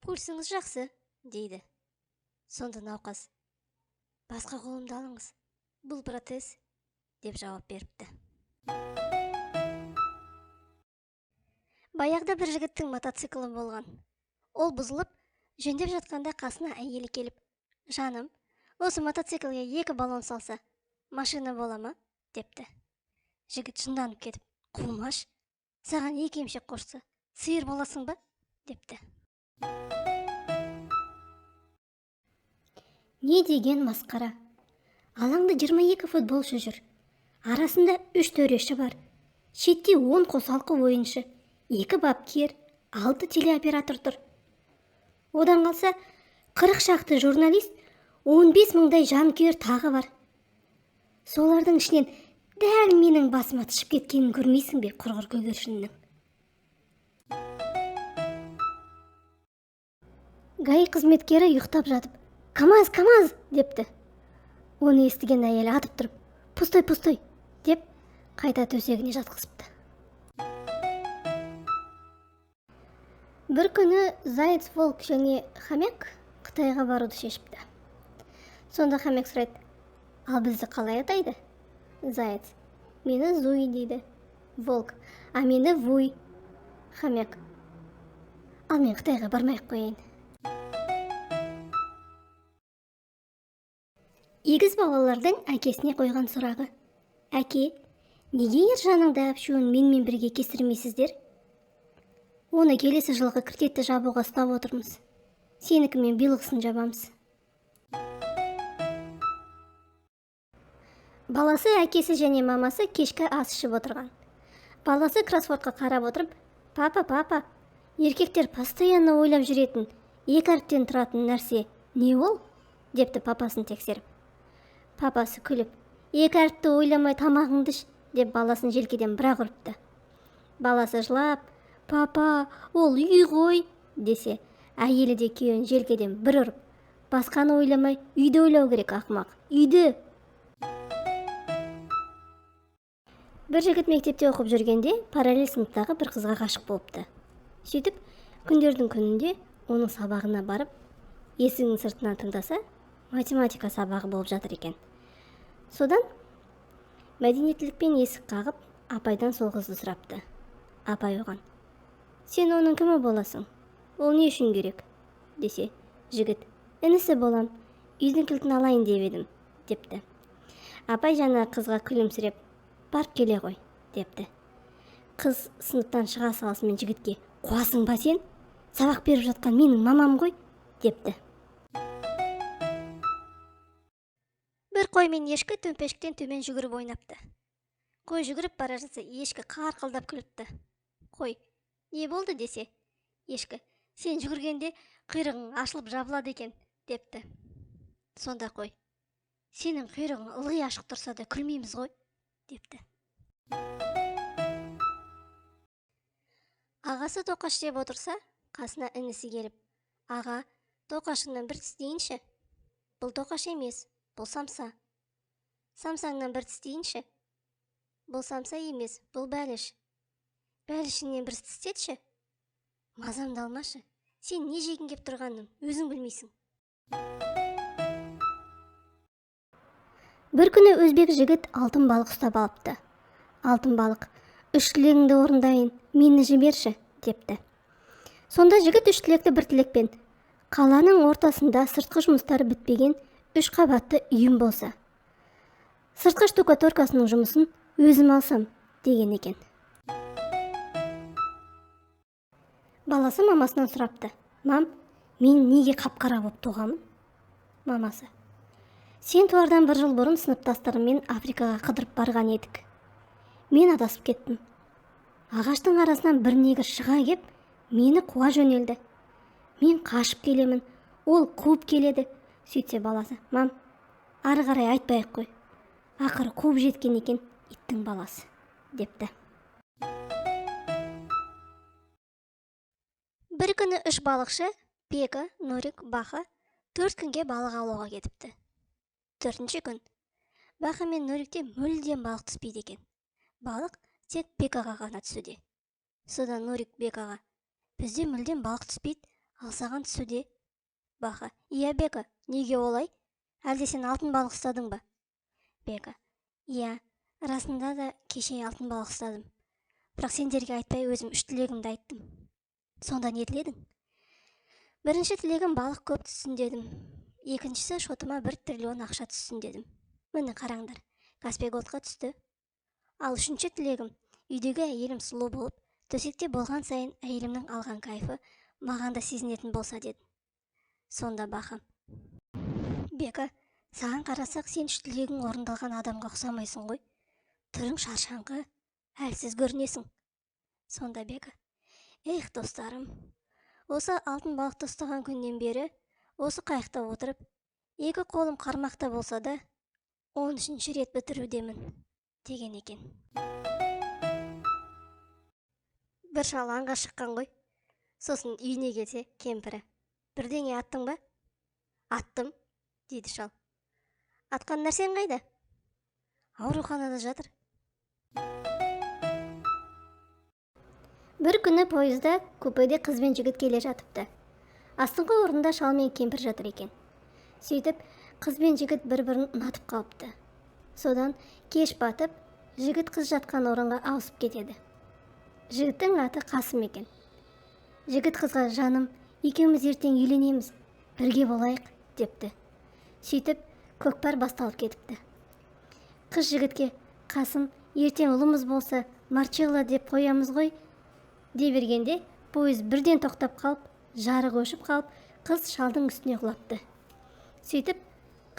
пульсіңіз жақсы, дейді. Сонда науқас: басқа қолымды алыңыз, Бұл протез, деп жауап беріпті. Баяғыда бір жігіттің мотоциклі болған. Ол бұзылып, жөндеп жатқанда қасына әйелі келіп, «Жаным, осы мотоциклге 2 баллон салса, машина бола ма?» депті. Жігіт жынданып кетіп, «Қумаш, саған 2 емшек қосса, сиыр боласың ба?» депті. Не деген масқара. Алаңда 22 футболшы жүр. Арасында 3 төреші бар. Шетте 10 қосалқы ойыншы, 2 бапкер, 6 телеоператор тұр. Одан қалса 40 шақты журналист, 15 мыңдай жанкүйер тағы бар. Солардың ішінен дәл менің басыма түсіп кеткенін көрмейсің бе, құрғыр көгершіннің? ГАИ қызметкері ұйықтап жатып, «КамАЗ, КамАЗ!» депті. Оны естіген әйел атып тұрып, «Пустой, пустой!» деп қайта төсегіне жатқызыпты. Бір күні Заяц, Волк және Хомяк Қытайға баруды шешіпті. Сонда Хомяк сұрайды, «Ал бізді қалай атайды?» Заяц, «Мені Зуй дейді». Волк, «А мені Вуй». Хомяк, «Ал мен Қытайға бармай-ақ қояйын». Егіз балалардың әкесіне қойған сұрағы, «Әке, неге ержаныңды әпшуін менімен бірге кестірмейсіздер? Оны келесі жылғы кіртетті жабуға ұстап отырмыз. Сенікімен билығысын жабамыз». Баласы, әкесі және мамасы кешкі ас ішіп отырған. Баласы кроссвордқа қарап отырып, «Папа, папа, еркектер постоянно ойлап жүретін 2 әріптен тұратын нәрсе не ол?» депті папасын тексеріп. Папасы күліп, «2 әріпті ойламай тамағыңды іш» деп баласын желкеден бірақ ұрыпты. Баласы жылап, «Папа, ол үй ғой» десе, әйелі де күйеуін желкеден бір ұрып, «Басқаны ойламай, үйді ойлау керек, ақымақ, үйді». Бір жігіт мектепте оқып жүргенде параллель сыныптағы бір қызға ғашық болыпты. Сөйтіп, күндердің күнінде оның сабағына барып, есігінің сыртынан тыңдаса, математика сабағы болып жатыр екен. Содан мәдениеттілікпен есік қағып, апайдан сол қызды сұрапты. Апай оған, «Сен оның кімі боласың? Ол не үшін керек?» десе, жігіт, «Інісі болам, үйдің кілтін алайын деп едім» депті. Апай жаңа қызға күлімсіреп, «Барып келе ғой» депті. Қыз сыныптан шыға салысымен жігітке, «Қуасың ба сен? Сабақ беріп жатқан менің мамам ғой» депті. Бір қой мен ешкі төмпешіктен төмен жүгіріп ойнапты. Қой жүгіріп бара жатса, ешкі қарқылдап күліпті. Қой, «Не болды?» десе, ешкі, «Сен жүгіргенде құйрығың ашылып жабылады екен» депті. Сонда қой, «Сенің құйрығың ылғи ашық тұрса да күлмейміз ғой» депті. Ағасы тоқаш жеп отырса, қасына інісі келіп, «Аға, тоқашыңнан бір тістейінші». «Бұл тоқаш емес, бұл самса». «Самсаңнан бір тістейінші». «Бұл самса емес, бұл бәліш». «Бәлішіңнен бір тістетші». «Мазамды алмашы, сен не жегің кеп тұрғанын өзің білмейсің». Бір күні өзбек жігіт алтын балық ұстап алыпты. Алтын балық, «Үш тілегіңді орындайын, мені жіберші» депті. Сонда жігіт 3 тілекті бір тілекпен, «Қаланың ортасында сыртқы жұмыстары бітпеген 3 қабатты үйім болса, сыртқы штукатуркасының жұмысын өзім алсам» деген екен. Баласы мамасынан сұрапты, «Мам, мен неге қап-қара болып туғамын?» Мамасы, «Сен туардан 1 жыл бұрын сыныптастарыммен Африкаға қыдырып барған едік. Мен адасып кеттім. Ағаштың арасынан бір негр шыға кеп, мені қуа жөнелді. Мен қашып келемін, ол қуып келеді». Сөйтсе баласы, «Мам, ары қарай айтпай-ақ қой. Ақыры қуып жеткен екен иттің баласы» депті. Бір күні 3 балықшы, Пека, Нурик, Баха 4 күнге балық аулауға кетіпті. 4-ші күн Баха мен Нурикте мүлдем балық түспейді екен. Балық тек Пекаға ғана түсуде. Содан Нурик Бекаға, «Бізде мүлдем балық түспейді, ал саған түсуде». Баха, «Иә Бека, неге олай? Әлде сен алтын балық ұстадың ба?» Бека: иә, расында да кеше алтын балық ұстадым. Бірақ сендерге айтпай өзім 3 тілегімді айттым. Сонда не тіледің? Бірінші тілегім балық көп түссін дедім. Екіншісі шотыма 1 триллион ақша түссін дедім. Міне қараңдар, Каспий Голдқа түсті. Ал үшінші тілегім үйдегі әйелім сұлу болып, төсекте болған сайын әйелімнің алған кайфы маған да сезінетін болса дедім. Сонда Бахам: Бека, саған қарасақ сен 3 тілегің орындалған адамға ұқсамайсың ғой. Түрің шаршаңқы, әлсіз көрінесің. Сонда Бека: эх, достарым, осы алтын балықты ұстаған күннен бері осы қайықта отырып, 2 қолым қармақта болса да 13-ші рет бітірудемін, деген екен. Бір шал аңға шыққан ғой. Сосын үйіне келсе, кемпірі: бірдеңе аттың ба? Аттым, дейді шал. Атқан нәрсең қайда? Ауруханада жатыр. Бір күні пойызда купеде қыз бен жігіт келе жатыпты. Астыңғы орында шал мен кемпір жатыр екен. Сөйтіп, қыз бен жігіт бір-бірін ұнатып қалыпты. Содан кеш батып, жігіт қыз жатқан орынға ауысып кетеді. Жігіттің аты Қасым екен. Жігіт қызға: жаным, екеуміз ертең үйленеміз, бірге болайық, депті. Сөйтіп, көкпар басталып кетіпті. Қыз жігітке: Қасым, ертең ұлымыз болса, Марчелло деп қоямыз ғой, дей бергенде, пойыз бірден тоқтап қалып, жарық өшіп қалып, қыз шалдың үстіне құлапты. Сөйтіп,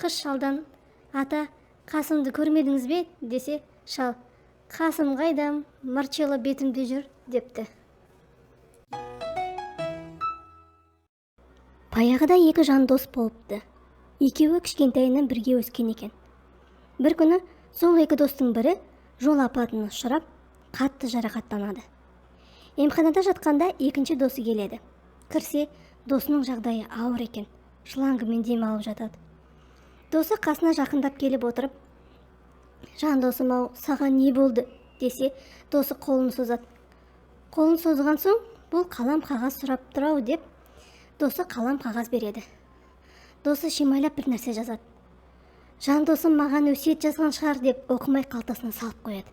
қыз шалдан: ата, Қасымды көрмедіңіз бе? Десе, шал: Қасым қайдам, Марчелло бетімде жүр, депті. Баяғыда 2 жан дос болыпты. Екеуі кішкентайынан бірге өскен екен. Бір күні сол 2 достың бірі жол апатына ұшырап, қатты жарақаттанады. Емханада жатқанда екінші досы келеді. Кірсе, досының жағдайы ауыр екен. Шлангымен дем алып жатады. Досы қасына жақындап келіп отырып: жан досым-ау, саған не болды? Десе, досы қолын созады. Қолын созған соң, бұл қалам қағаз сұрап тұр-ау деп, досы қалам қағаз береді. Досы шимайлап бір нәрсе жазады. Жан досым маған өсиет жазған шығар деп оқымай қалтасына салып қояды.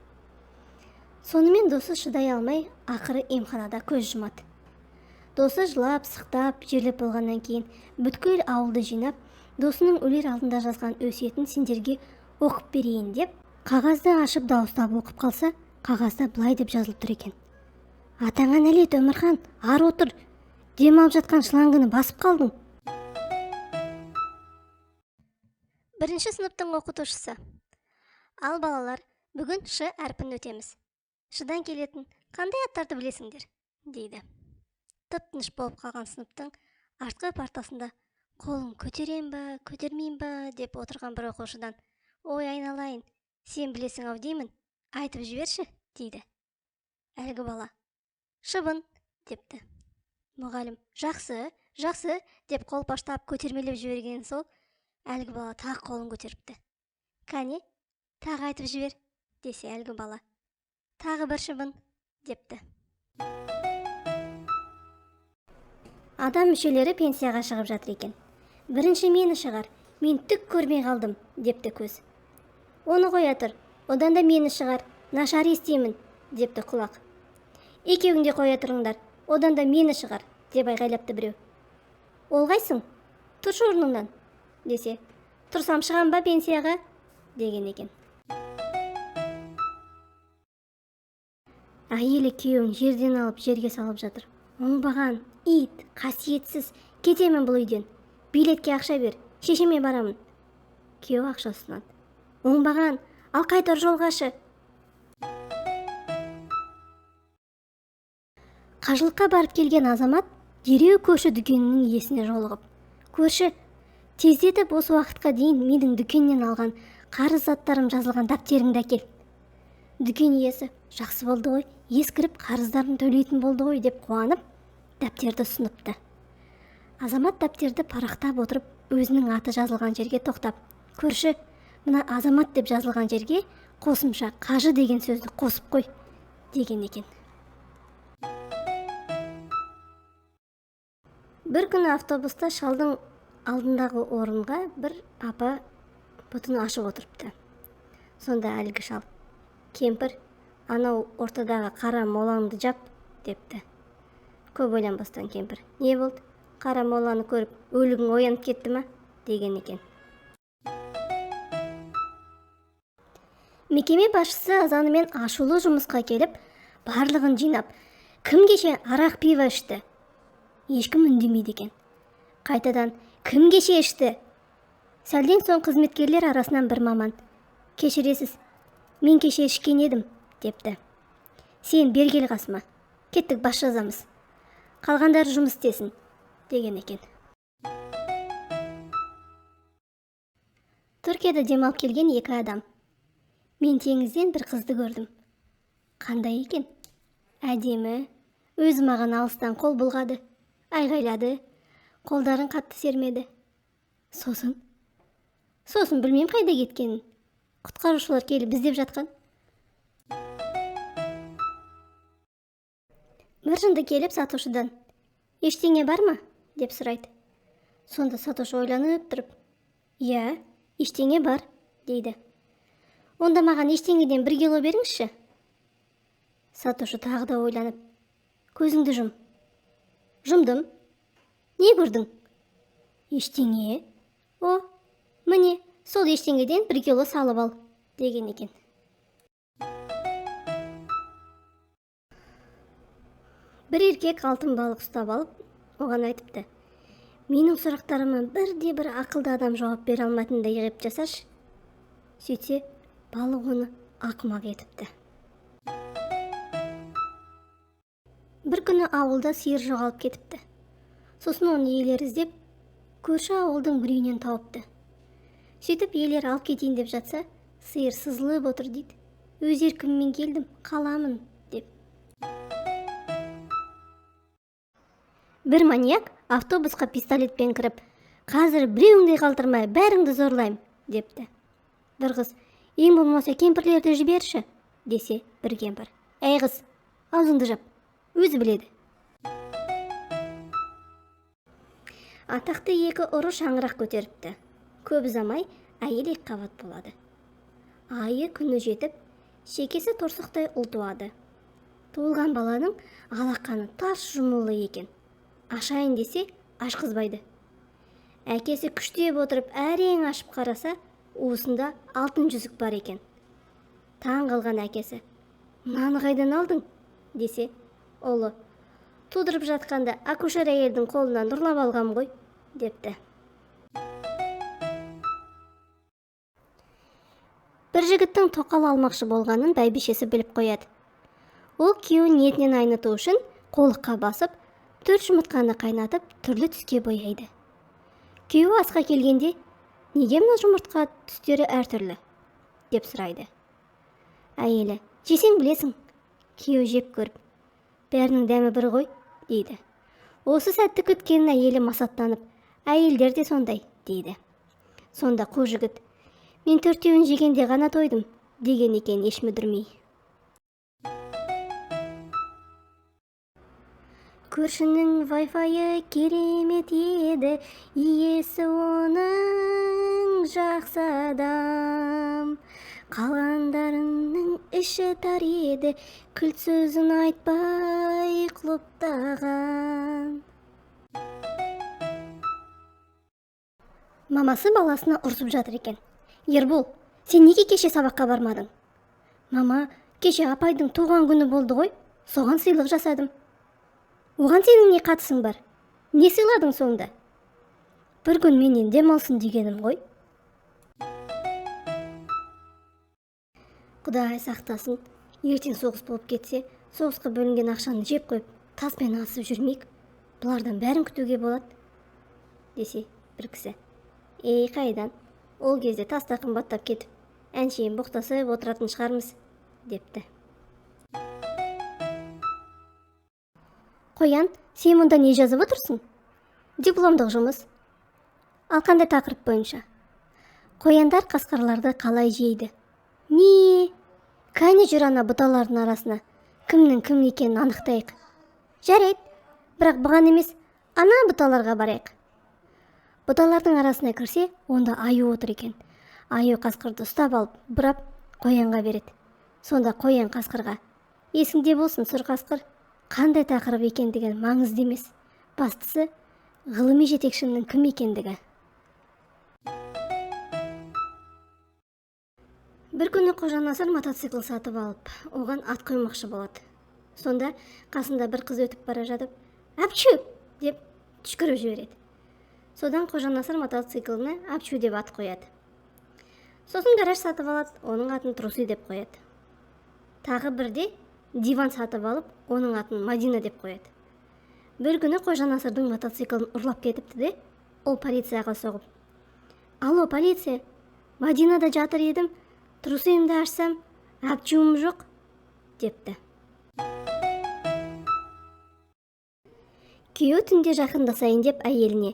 Сонымен досы шыдай алмай, ақыры емханада көз жұмады. Досы жылап, сықтап, жерлеп болғаннан кейін бүткіл ауылды жинап, досының өлер алдында жазған өсиетін сендерге оқып берейін деп, қағазды ашып дауыстап оқып қалса, қағазда былай деп жазылып тұр екен: атаңа нәлет, Өмірхан, ар отыр, дем алып жатқан шлангыны басып қалдың. Бірінші сыныптың оқытушысы: ал балалар, бүгін Ш әрпін өтеміз. Шыдан келетін қандай аттарды білесіңдер? Дейді. Тып-тыныш болып қалған сыныптың артқы партасында қолын көтерем ба, көтермейм ба деп отырған бір оқушыдан: ой, айналайын, сен білесің-ау деймін, айтып жіберші, дейді. Әлгі бала: шыбын, депті. Мұғалім: жақсы, жақсы, деп қолпаштап көтермелеп жіберген сол, әлгі бала тағы қолын көтеріпті. Кәне, тағы айтып жібер, десе әлгі бала: тағы бір шыбын, депті. Адам мүшелері пенсияға шығып жатыр екен. Бірінші мені шығар, мен түк көрмей қалдым, депті көз. Оны қоя тұр, одан да мені шығар, нашар естимін, депті құлақ. Екеуің де қоя тұрыңдар, одан да мені шығар, деп айғайлапты біреу. Ол қайсың? Тұршы орныңнан, десе, тұрсам шығам ба пенсияға, деген екен. Әйелі күйеуін жерден алып жерге салып жатыр. Оңбаған, ит, қасиетсіз, кетемін бұл үйден. Билетке ақша бер, шешеме барамын. Күйеу ақша ұсынады. Оңбаған, ал қайтар жолғашы. Қажылыққа барып келген азамат дереу көрші дүкенінің иесіне жолығып: көрші, тездетіп осы уақытқа дейін менің дүкеннен алған қарыз заттарым жазылған дәптеріңді әкел. Дүкен иесі: жақсы болды ғой, ескіріп қарыздарын төлейтін болды ғой, деп қуанып, дәптерді ұсыныпты. Азамат дәптерді парақтап отырып, өзінің аты жазылған жерге тоқтап: көрші, мына азамат деп жазылған жерге қосымша қажы деген сөзді қосып қой, деген екен. Бір күні автобуста шалдың алдындағы орынға бір апа бұтын ашып отырыпты. Сонда әлгі шал: кемпір, анау ортадағы қара молаңды жап, депті. Көп ойланбастан кемпір: не болды? Қара моланы көріп, өлігің оянып кетті ма? Деген екен. Мекеме басшысы азанымен ашулы жұмысқа келіп, барлығын жинап, кім кеше арақ пиво ішті? Ешкім үндемейді екен. Қайтадан: кім кеше ішті? Сәлден соң қызметкерлер арасынан бір маман: кешіресіз, мен кеше ішкен едім, депті. Сен бергел қасыма, кеттік бас жазамыз, қалғандары жұмыс істесін, деген екен. Түркияда демалып келген екі адам: мен теңізден бір қызды көрдім. Қандай екен? Әдемі, өзі маған алыстан қол бұлғады, айғайлады, қолдарын қатты сермеді. Сосын білмем қайда кеткенін. Құтқарушылар келіп іздеп жатқан. Бір жынды келіп сатушыдан: ештеңе бар ма? Деп сұрайды. Сонда сатушы ойланып тұрып: иә, ештеңе бар, дейді. Онда маған ештеңеден 1 кило беріңізші. Сатушы тағы да ойланып: көзіңді жұм. Жұмдым. Не көрдің? Ештеңе. О, міне, сол ештеңеден 1 кило салып ал, деген екен. Бір еркек алтын балық ұстап алып, оған айтыпты: менің сұрақтарыма бірде-бір ақылды адам жауап бере алмайтындай ғып жасашы. Сөйтсе, балық оны ақымақ етіпті. Бір күні ауылда сиыр жоғалып кетіпті. Сосын оны иелері іздеп, көрші ауылдың бір үйінен тауыпты. Сөйтіп иелері алып кетейін деп жатса, сиыр сызылып отыр дейді. Өз еркіммен келдім, қаламын, деп. Бір маньяк автобусқа пистолетпен кіріп: қазір біреуіңді қалтырмай, бәріңді зорлайым, депті. Бір қыз: ең болмаса кемпірлерді жіберші, десе, бір кемпір: әй қыз, аузыңды жап, өзі біледі. Атақты екі ұры шаңырақ көтеріпті. Көп ұзамай әйел 2 қабат болады. Айы күні жетіп, шекесі торсықтай ұл туады. Туылған баланың алақаны тас жұмулы екен. Ашайын десе, ашқызбайды. Әкесі күштеп отырып әрең ашып қараса, уысында алтын жүзік бар екен. Таң қалған әкесі: мынаны қайдан алдың? Десе, ұлы: тудырып жатқанда акушер әйелдің қолынан ұрлап алғам ғой, депті. Бір жігіттің тоқал алмақшы болғанын бәйбішесі біліп қояды. Ол күйеуін ниетінен айныту үшін қолыққа басып, 4 жұмыртқаны қайнатып, түрлі түске бояйды. Күйеуі асқа келгенде: неге мына жұмыртқа түстері әртүрлі? Деп сұрайды. Әйелі: жесең білесің. Күйеуі жеп көріп: бәрінің дәмі бір ғой, дейді. Осы сәтті күткенін әйелі масаттанып: әйелдер де сондай, дейді. Сонда қу жігіт: мен 4-еуін жегенде ғана тойдым, деген екен еш мүдірмей. Көршінің вайфайы керемет еді, иесі оның жақсы адам. Қалғандарының іші тар еді, кілт сөзін айтпай құлыптаған. Мамасы баласына ұрсып жатыр екен. Ербол, сен неге кеше сабаққа бармадың? Мама, кеше апайдың туған күні болды ғой, соған сыйлық жасадым. Оған сенің не қатысың бар? Не сыйладың сонда? Бір күн менен демалсын дегенім ғой. Құдай сақтасын, ертең соғыс болып кетсе, соғысқа бөлінген ақшаны жеп қойып, таспен асып жүрмейік. Бұлардан бәрін күтуге болады, десе бір кісі: ей, қайдан? Ол кезде таста қымбаттап кетіп, әншейін боқтасып отыратын шығармыз, депті. Қоян, сен мұнда не жазып отырсың? Дипломдық жұмыс. Ал қандай тақырып бойынша? Қояндар қасқырларды қалай жейді? Не? Кәне жүр ана бұталардың арасына. Кімнің кім екенін анықтайық. Жарайды, бірақ бұған емес, ана бұталарға барайық. Бұталардың арасына кірсе, онда аю отыр екен. Аю қасқырды ұстап алып, бұрап, қоянға береді. Сонда қоян қасқырға: есіңде болсын, сұр қасқыр, қандай тақырып екендігі маңызды емес, бастысы ғылыми жетекшінің кім екендігі. Бір күні Қожанасыр мотоцикл сатып алып, оған ат қоймақшы болады. Сонда қасында бір қыз өтіп бара жатып: «Апчу!» деп түшкіріп жібереді. Содан Қожанасыр мотоцикліне Апчу деп ат қояды. Сосын гараж сатып алады, оның атын Трусы деп қояды. Тағы бірде диван сатып алып, оның атын Мадина деп қояды. Бір күні Қожанасырдың мотоциклін ұрлап кетіпті де, ол полицияға соғып: «Алло, полиция, Мадинада жатыр едім, трусымды ашсам, Апчуым жоқ» депті. Күйеу түнде жақындасайын деп әйеліне: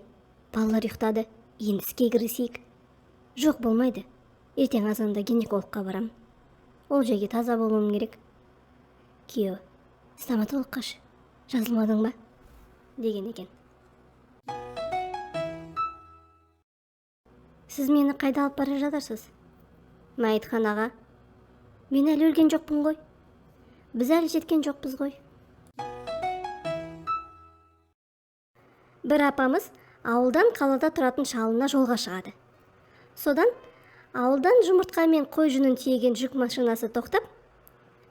«Балалар ұйықтады, енді іске кірісейік». «Жоқ, болмайды, ертең азанда гинекологқа барам. Ол жерге таза болуым керек». Күйеу: «Стоматологқа жазылмадың ба?» деген екен. «Сіз мені қайда алып бара жатырсыз?» «Мәйітханаға». «Мен әлі өлген жоқпын ғой». «Біз әлі жеткен жоқпыз ғой». Бір апамыз ауылдан қалада тұратын шалына жолға шығады. Содан ауылдан жұмыртқа мен қой жүнін тиеген жүк машинасы тоқтап,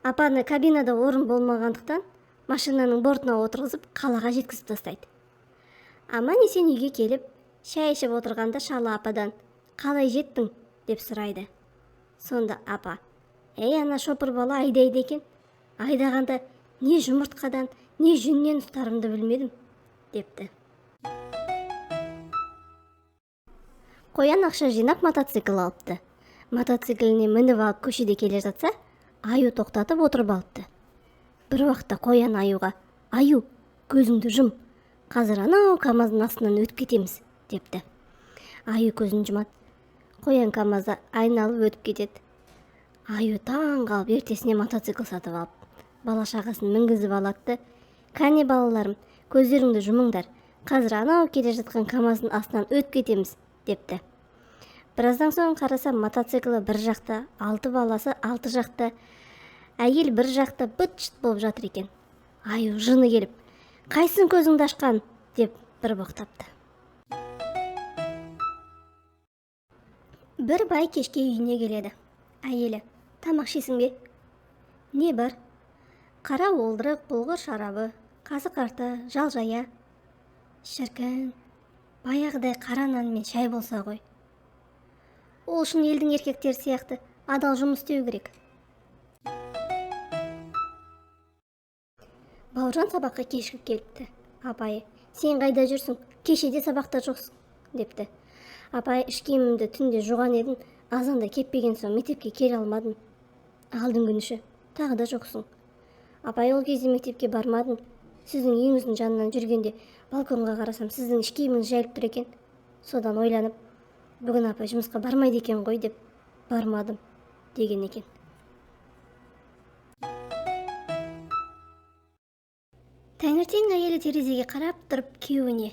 апаны кабинада орын болмағандықтан машинаның бортына отырғызып қалаға жеткізіп тастайды. Аман-есен үйге келіп, шай ішіп отырғанда шалы ападан: «Қалай жеттің?» деп сұрайды. Сонда апа: «Ей, ана шопыр бала айдайды екен. Айдағанда не жұмыртқадан, не жүннен ұстарымды білмедім» депті. Қоян ақша жинап мотоцикл алыпты. Мотоцикліне мініп алып көшеде келе жатса, аю тоқтатып отырып алыпты. Бір уақытта қоян аюға: «Аю, көзіңді жұм, қазір анау КамАЗдың астынан өтіп кетеміз» депті. Аю көзін жұмады. Қоян КамАЗда айналып өтіп кетеді. Аю таң қалып ертесіне мотоцикл сатып алып, бала шағасын мінгізіп алады: «Кәне балаларым, көздеріңді жұмыңдар, қазір анау келе жатқан КамАЗдың астынан өтіп кетеміз» депті. Біраздан соң қарасам, мотоциклі бір жақта, 6 баласы 6 жақта, әйел бір жақта быт-шыт болып жатыр екен. Аю жыны келіп: «Қайсын көзіңді ашқан?» деп бір боқтапты. Бір бай кешке үйіне келеді. Әйелі: «Тамақ ішесің бе?» «Не бар?» «Қара уылдырық, бұлғыр шарабы, қазы қарта, жал-жая». «Шіркін, баяғыдай қара нан мен шай болса ғой». «Ол үшін елдің еркектері сияқты адал жұмыс істеу керек». Бауыржан сабаққа кешігіп келіпті. Апайы: «Сен қайда жүрсің? Кешеде сабақта жоқсың» депті. «Апай, іш киімімді түнде жуған едім, азанда кеппеген соң мектепке келе алмадым». «Алдың күніші, тағы да жоқсың». «Апай, ол кезде мектепке бармадым. Сіздің үйіңіздің жанынан жүргенде балконға қарасам, сіздің іш киіміңіз жайылып тұр екен. Содан ойланып, бүгін апай жұмысқа бармайды екен ғой деп бармадым» деген екен. Таңертең әйелі терезеге қарап тұрып күйеуіне: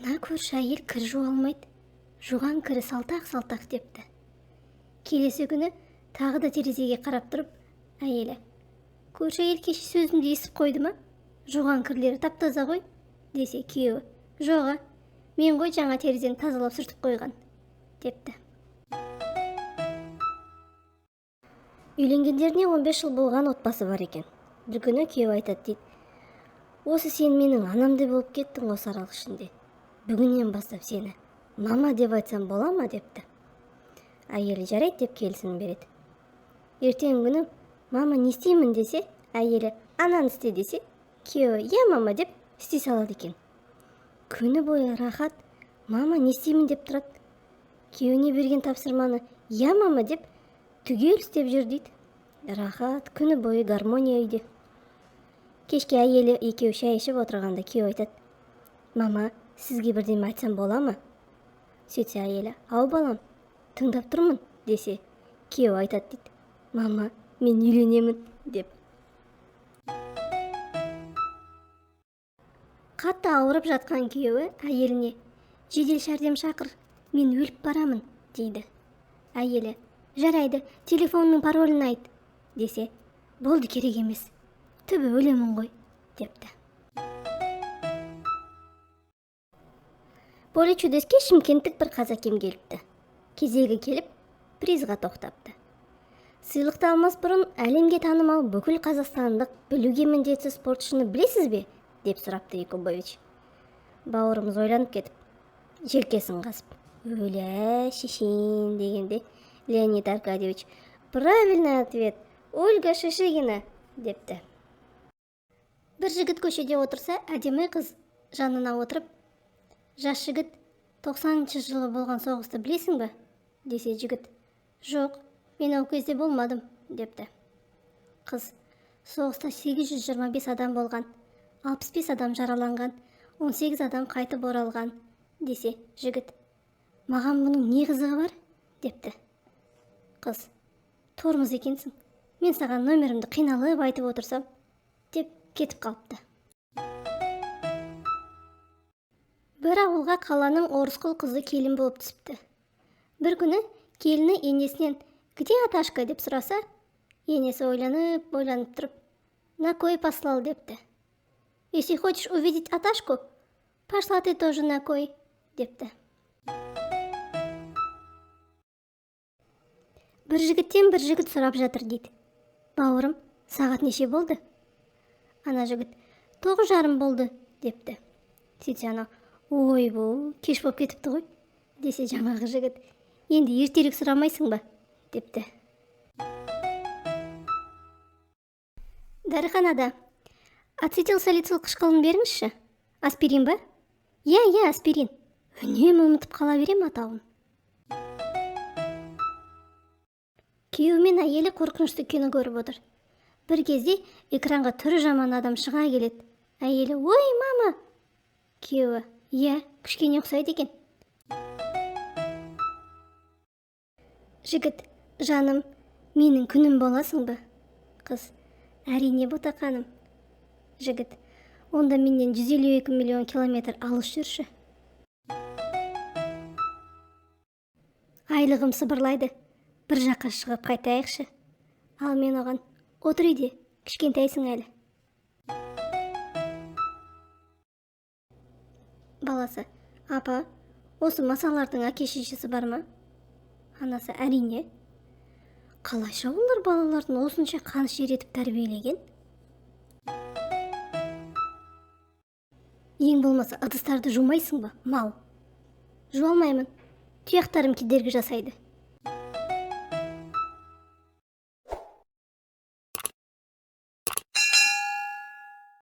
«Мына көрші әйел кір жуа алмайды, жуған кірі салтақ-салтақ» депті. Келесі күні тағы да терезеге қарап тұрып әйелі: «Көрші әйел кеше сөзімді естіп қойды ма? Жуған кірлері тап-таза ғой» десе, күйеуі: «Жоға, мен ғой жаңа терезені тазалап сүртіп қойған» депті. Үйленгендеріне 15 жыл болған отбасы бар екен. Бір күні күйеуі айтады дейді: «Осы сен менің анамдай болып кеттің осы аралық ішінде. Бүгіннен бастап сені мама деп айтсам бола ма?» депті. Әйелі жарайды деп келісімін береді. Ертеңгі күні мама не істеймін десе, әйелі ананы істе десе, күйеуі «Я, мама» деп істей салады екен. Күні бойы рахат мама не істеймін деп тұрады. Күйеуіне берген тапсырманы «Я, мама» деп түгел істеп жүр дейді. Рахат күні бойы гармония үйде. Кешке әйелі екеуі шай ішіп отырғанда күйеуі айтады: «Мама, сізге бірдеме айтсам бола ма?» Сөйтсе әйелі: «Ау балам, тыңдап тұрмын» десе, күйеуі айтады дейді: «Мама, мен үйленемін» деп. Қатты ауырып жатқан күйеуі әйеліне: «Жедел жәрдем шақыр, мен өліп барамын» дейді. Әйелі: жарайды, телефонның паролін айт, десе, болды, керек емес, түбі өлемін ғой, депті. Поле чудеске шымкенттік бір қазакем келіпті. Кезегі келіп, призға тоқтапты. Сыйлықты алмас бұрын әлемге танымал бүкіл қазақстандық білуге міндетті спортшыны білесіз бе? Деп сұрапты Якубович. Бауырымыз ойланып кетіп, желкесін қасып, өлә шешен дегенде, Леонид Аркадьевич, правильный ответ, Ольга Шишигина, депті. Бір жігіт көшеде отырса, әдемі қыз жанына отырып, жас жігіт, 90-шы жылы болған соғысты білесің бе? Десе жігіт, жоқ, мен ол кезде болмадым, депті. Қыз, соғыста 825 адам болған, 65 адам жараланған, 18 адам қайтып оралған, десе жігіт, маған бұның не қызығы бар? Депті. Қыз, тормыз екенсің, мен саған номерімді қиналып айтып отырсам, деп кетіп қалыпты. Бір ауылға қаланың орысқұл қызы келін болып түсіпті. Бір күні келіні енесінен «Где Аташка?» деп сұраса, енесі ойланып тұрып, «На кой послал?» депті. «Если хочешь увидеть Аташку, пошла ты тоже на кой?» депті. Бір жігіттен бір жігіт сұрап жатыр дейді. «Бауырым, сағат неше болды?» Ана жігіт, 9:30 болды, депті. Сөйтсе ана, «Ой, бұл кеш болып кетіпті ғой», десе жаңағы жігіт, «Енді ертерек сұрамайсың ба?» депті. Дәріханада, ацетилсалицил қышқылын беріңізші. Аспирин ба? Иә, аспирин. Үнемі ұмытып қала берем атауын. Күйеуі мен әйелі қорқынышты кино көріп отыр. Бір кезде экранға түрі жаман адам шыға келеді. Әйелі, «Ой, мама!» Күйеуі, «Иә, кішкене ұқсайды екен». Жігіт, «Жаным, менің күнім боласың ба?» Қыз, «Әрине, ботақаным». Жігіт, «Онда менен 152 миллион километр алыс жүрші». Айлығым сыбырлайды, бір жаққа шығып қайтайықшы. Ал мен оған, «Отыр үйде, кішкентайсың әлі». Баласы, «Апа, осы масалардың әке-шешесі бар ма?» Анасы, «Әрине». Қалайша олар балалардың осынша қанішер етіп тәрбиелеген? Ең болмаса ыдыстарды жумайсың ба, мал? Жуалмаймын, тұяқтарым кедергі жасайды.